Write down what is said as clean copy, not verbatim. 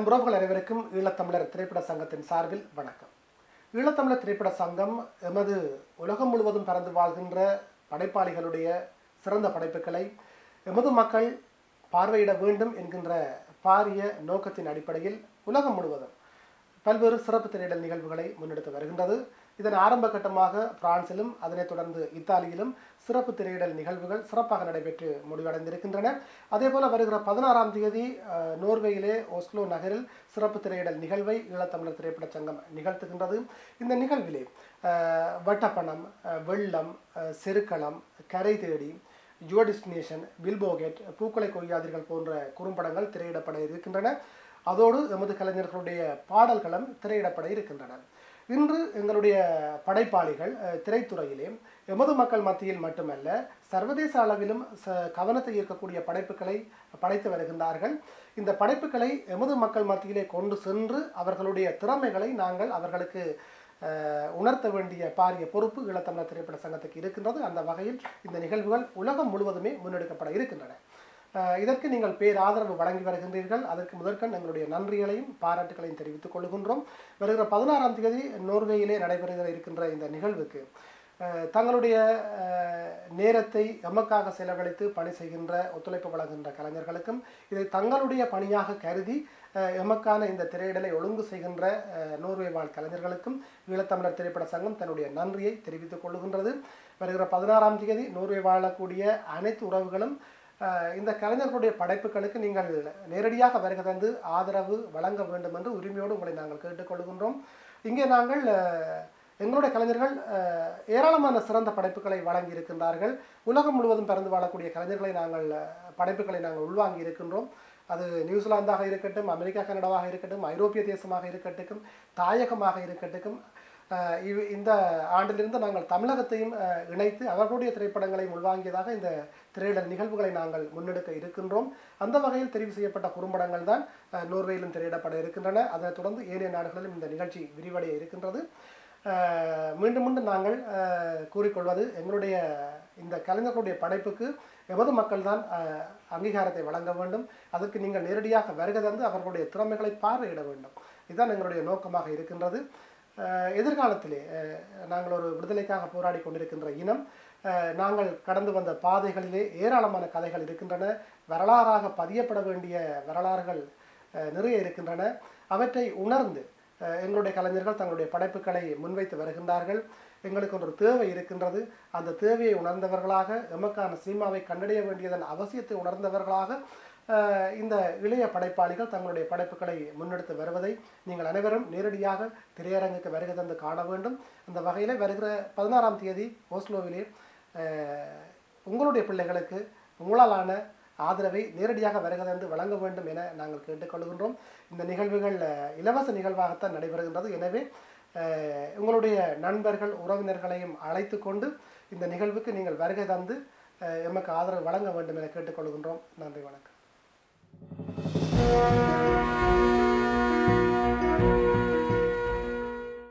உறவுகள் அனைவருக்கும் ஈழத்தமிழர் திரைப்பட சங்கத்தின் சார்பில் வணக்கம். ஈழத்தமிழர் திரைப்பட சங்கம் எமது உலகம் முழுவதும் பறந்து வாழ்கின்ற படைப்பாளிகளுடைய சிறந்த படைப்புகளை எமது மக்கள் பார்வையிட வேண்டும் என்கின்ற பாரிய நோக்கத்தின் அடிப்படையில் உலகம் முழுவதும் பல்வேறு சிறப்பு திரையிடல் நிகழ்வுகளை முன்னெடுத்து வருகின்றது. இதன் ஆரம்ப கட்டமாக பிரான்சிலும் அதனைத் தொடர்ந்து இத்தாலியிலும் சிறப்பு திரையிடல் நிகழ்வுகள் சிறப்பாக நடைபெற்று முடிவடைந்திருக்கின்றன. அதேபோல வருகிற 16ஆம் தேதி நோர்வேயிலே ஓஸ்லோ நகரில் சிறப்பு திரையிடல் நிகழ்வை ஈழத்தமிழர் திரைப்பட சங்கம் நிகழ்த்துகின்றது. இந்த நிகழ்விலே வட்டப்பணம், வெள்ளம், செருக்களம், கரை தேடி, யுவர் டெஸ்டினேஷன், பில்போகேட், பூக்களை கொய்யாதீர்கள் போன்ற குறும்படங்கள் திரையிடப்பட இருக்கின்றன. அதோடு எமது கலைஞர்களுடைய பாடல்களும் திரையிடப்பட இருக்கின்றன. இன்று எங்களுடைய படைப்பாளிகள் திரைத்துறையிலே எமது மக்கள் மத்தியில் மட்டுமல்ல சர்வதேச அளவிலும் கவனத்தை ஈர்க்கக்கூடிய படைப்புகளை படைத்து வருகின்றார்கள். இந்த படைப்புகளை எமது மக்கள் மத்தியிலே கொண்டு சென்று அவர்களுடைய திறமைகளை நாங்கள் அவர்களுக்கு உணர்த்த வேண்டிய பாரிய பொறுப்பு ஈழத்தமிழர் திரைப்பட சங்கத்துக்கு இருக்கின்றது. அந்த வகையில் இந்த நிகழ்வுகள் உலகம் முழுவதுமே முன்னெடுக்கப்பட இருக்கின்றன. இதற்கு நீங்கள் பேராதரவு வழங்கி வருகின்றீர்கள். அதற்கு முதற்கண் எங்களுடைய நன்றிகளையும் பாராட்டுகளையும் தெரிவித்துக் கொள்கின்றோம். வருகிற 16ஆம் தேதி நோர்வேயிலே நடைபெறுகிற இருக்கின்ற இந்த நிகழ்வுக்கு தங்களுடைய நேரத்தை எமக்காக செலவழித்து பணி செய்கின்ற ஒத்துழைப்பு வழங்குகின்ற கலைஞர்களுக்கும் இதை தங்களுடைய பணியாக கருதி எமக்கான இந்த திரையிடலை ஒழுங்கு செய்கின்ற நோர்வே வாழ் கலைஞர்களுக்கும் ஈழத்தமிழர் திரைப்பட சங்கம் தன்னுடைய நன்றியை தெரிவித்துக் கொள்கின்றது. வருகிற 16ஆம் தேதி நோர்வே வாழக்கூடிய அனைத்து உறவுகளும் இந்த கலைஞர்களுடைய படைப்புகளுக்கு நீங்கள் நேரடியாக வருகை தந்து ஆதரவு வழங்க வேண்டும் என்று உரிமையோடு உங்களை நாங்கள் கேட்டுக்கொள்கின்றோம். இங்கே நாங்கள் எங்களுடைய கலைஞர்கள் ஏராளமான சிறந்த படைப்புகளை வழங்கி இருக்கின்றார்கள். உலகம் முழுவதும் பறந்து வாழக்கூடிய கலைஞர்களை படைப்புகளை நாங்கள் உள்வாங்கி இருக்கின்றோம். அது நியூசிலாந்தாக இருக்கட்டும், அமெரிக்கா கனடாவாக இருக்கட்டும், ஐரோப்பிய தேசமாக இருக்கட்டும், தாயகமாக இருக்கட்டும், இந்த ஆண்டிலிருந்து நாங்கள் தமிழகத்தையும் இணைத்து அவர்களுடைய திரைப்படங்களையும் உள்வாங்கியதாக இந்த திரையிடல் நிகழ்வுகளை நாங்கள் முன்னெடுக்க இருக்கின்றோம். அந்த வகையில் தெரிவு செய்யப்பட்ட குறும்படங்கள் தான் நோர்வேயிலும் திரையிடப்பட இருக்கின்றன. அதனைத் தொடர்ந்து ஏனைய நாடுகளிலும் இந்த நிகழ்ச்சி விரிவடைய இருக்கின்றது. மீண்டும் மீண்டும் நாங்கள் கூறிக்கொள்வது எங்களுடைய இந்த கலைஞர்களுடைய படைப்புக்கு எமது மக்கள் தான் அங்கீகாரத்தை வழங்க வேண்டும். அதற்கு நீங்கள் நேரடியாக வருகை தந்து அவர்களுடைய திறமைகளை பார்வையிட வேண்டும். இதுதான் எங்களுடைய நோக்கமாக இருக்கின்றது. எதிர்காலத்திலே நாங்கள் ஒரு விடுதலைக்காக போராடி கொண்டிருக்கின்ற இனம், நாங்கள் கடந்து வந்த பாதைகளிலே ஏராளமான கதைகள் இருக்கின்றன. வரலாறாக பதியப்பட வேண்டிய வரலாறுகள் நிறைய இருக்கின்றன. அவற்றை உணர்ந்து எங்களுடைய கலைஞர்கள் தங்களுடைய படைப்புகளை முன்வைத்து வருகின்றார்கள். எங்களுக்கு ஒரு தேவை இருக்கின்றது. அந்த தேவையை உணர்ந்தவர்களாக எமக்கான சினிமாவை கண்டடைய வேண்டியதன் அவசியத்தை உணர்ந்தவர்களாக இந்த இளைய படைப்பாளிகள் தங்களுடைய படைப்புகளை முன்னெடுத்து வருவதை நீங்கள் அனைவரும் நேரடியாக திரையரங்குக்கு வருகை தந்து காண வேண்டும். அந்த வகையில் வருகிற 16ஆம் தேதி ஓஸ்லோவிலே உங்களுடைய பிள்ளைகளுக்கு உங்களாலான ஆதரவை நேரடியாக வருகை தந்து வழங்க வேண்டும் என நாங்கள் கேட்டுக்கொள்கின்றோம். இந்த நிகழ்வுகள் இலவச நிகழ்வாகத்தான் நடைபெறுகின்றது. எனவே உங்களுடைய நண்பர்கள் உறவினர்களையும் அழைத்து கொண்டு இந்த நிகழ்வுக்கு நீங்கள் வருகை தந்து எமக்கு ஆதரவு வழங்க வேண்டும் என கேட்டுக்கொள்கின்றோம். நன்றி, வணக்கம்.